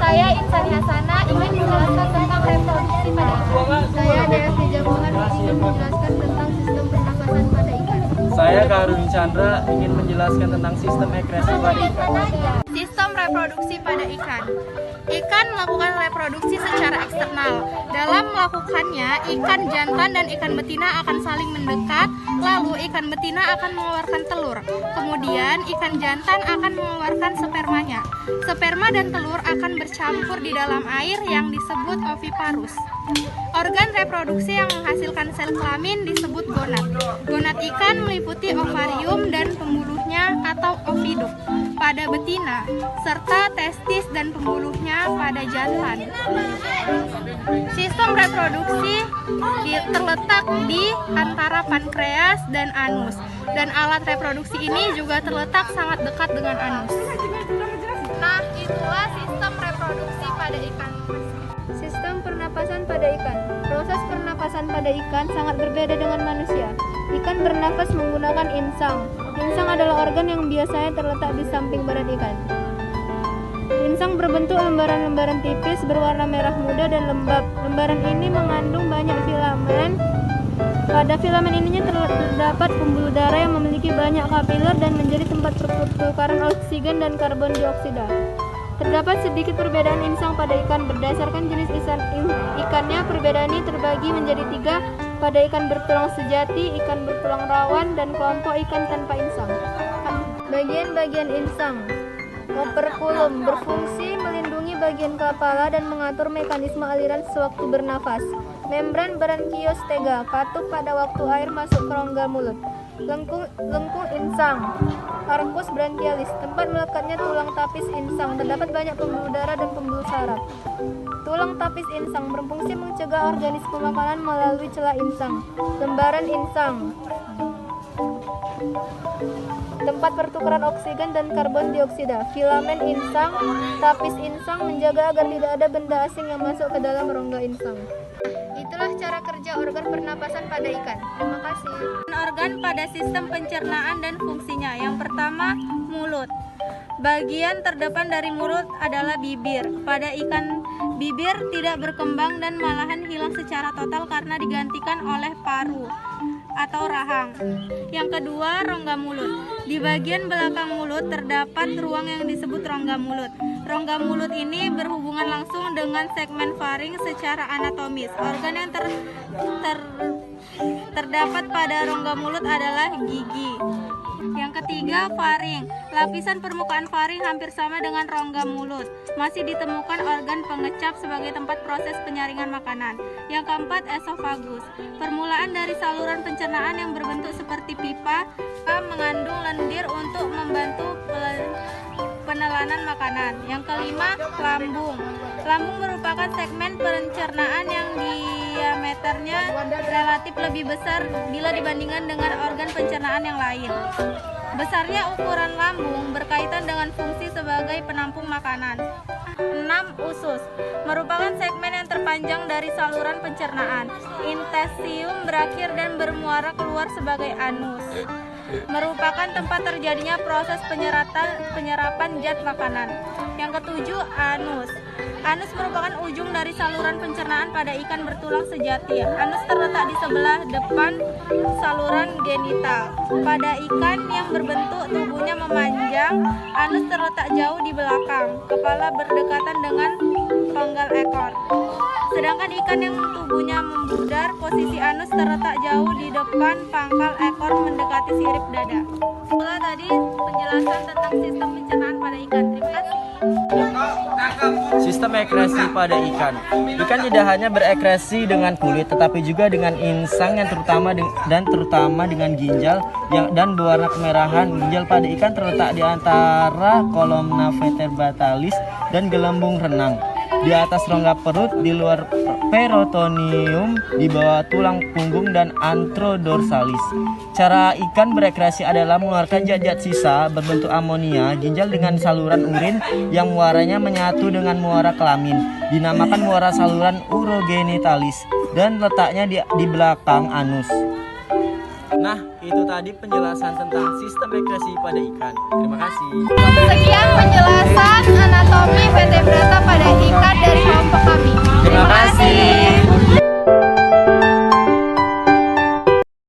Saya Insani Hasana ingin menjelaskan tentang reproduksi pada ikan. Saya Dayasti Jamuhan ingin menjelaskan tentang sistem pernafasan pada ikan. Saya Karuni Chandra ingin menjelaskan tentang sistem ekresi pada ikan. Sistem reproduksi pada ikan. Ikan melakukan reproduksi secara eksternal. Dalam melakukannya, ikan jantan dan ikan betina akan saling mendekat, lalu ikan betina akan mengeluarkan telur. Kemudian ikan jantan akan mengeluarkan spermanya. Sperma dan telur akan bercampur di dalam air yang disebut oviparus. Organ reproduksi yang menghasilkan sel kelamin disebut gonad. Gonad ikan meliputi ovarium dan pembuluhnya atau oviduk pada betina, serta testis dan pembuluhnya pada jantan. Sistem reproduksi terletak di antara pankreas dan anus, dan alat reproduksi ini juga terletak sangat dekat dengan anus. Nah, itulah sistem reproduksi pada ikan. Sistem pernapasan pada ikan. Proses pernapasan pada ikan sangat berbeda dengan manusia. Ikan bernafas menggunakan insang. Insang adalah organ yang biasanya terletak di samping badan ikan. Insang berbentuk lembaran-lembaran tipis berwarna merah muda dan lembab. Lembaran ini mengandung banyak filamen. Pada filamen ininya terdapat pembuluh darah yang memiliki banyak kapiler dan menjadi tempat pertukaran oksigen dan karbon dioksida. Terdapat sedikit perbedaan insang pada ikan berdasarkan jenis ikannya. Perbedaan ini terbagi menjadi 3, pada ikan bertulang sejati, ikan bertulang rawan, dan kelompok ikan tanpa insang. Bagian-bagian insang. Operculum berfungsi melindungi bagian kepala dan mengatur mekanisme aliran sewaktu bernafas. Membran branchiostega katup pada waktu air masuk ke rongga mulut. Lengkung insang. Arcus branchialis, tempat melekatnya tulang tapis insang. Terdapat banyak pembuluh darah dan pembuluh saraf. Tulang tapis insang berfungsi mencegah organisme makanan melalui celah insang. Lembaran insang, tempat pertukaran oksigen dan karbon dioksida. Filamen insang, tapis insang menjaga agar tidak ada benda asing yang masuk ke dalam rongga insang. Itulah cara kerja organ pernapasan pada ikan. Terima kasih. Organ pada sistem pencernaan dan fungsinya. Yang pertama, mulut. Bagian terdepan dari mulut adalah bibir. Pada ikan, bibir tidak berkembang dan malahan hilang secara total karena digantikan oleh paru atau rahang. Yang kedua, rongga mulut. Di bagian belakang mulut terdapat ruang yang disebut rongga mulut. Rongga mulut ini berhubungan langsung dengan segmen faring secara anatomis. Organ yang terdapat pada rongga mulut adalah gigi. Yang ketiga, faring. Lapisan permukaan faring hampir sama dengan rongga mulut. Masih ditemukan organ pengecap sebagai tempat proses penyaringan makanan. Yang keempat, esofagus. Permulaan dari saluran pencernaan yang berbentuk seperti pipa mengandung lendir untuk membantu penelanan makanan. Yang kelima, lambung. Lambung merupakan segmen pencernaan yang diameternya relatif lebih besar bila dibandingkan dengan organ pencernaan yang lain. Besarnya ukuran lambung berkaitan dengan fungsi sebagai penampung makanan. 6. Usus merupakan segmen yang terpanjang dari saluran pencernaan. Intestium berakhir dan bermuara keluar sebagai anus. Merupakan tempat terjadinya proses penyerapan zat makanan. Yang ketujuh, anus. Anus merupakan ujung dari saluran pencernaan pada ikan bertulang sejati. Anus terletak di sebelah depan saluran genital. Pada ikan yang berbentuk tubuhnya memanjang, anus terletak jauh di belakang. Kepala berdekatan dengan penggal ekor. Sedangkan ikan yang tubuhnya membudar, posisi anus terletak jauh di depan pangkal ekor mendekati sirip dada. Itulah tadi penjelasan tentang sistem pencernaan pada ikan. Terima kasih. Sistem ekresi pada ikan. Ikan tidak hanya berekresi dengan kulit, tetapi juga dengan insang yang terutama dengan ginjal dan berwarna kemerahan. Ginjal pada ikan terletak di antara kolomna vertebratalis dan gelembung renang. di atas rongga perut, di luar peritoneum, di bawah tulang punggung dan antrodorsalis. Cara ikan berekreasi adalah mengeluarkan zat-zat sisa berbentuk amonia ginjal dengan saluran urin yang muaranya menyatu dengan muara kelamin, dinamakan muara saluran urogenitalis, dan letaknya di belakang anus. Nah, itu tadi penjelasan tentang sistem ekresi pada ikan. Terima kasih. Sekian penjelasan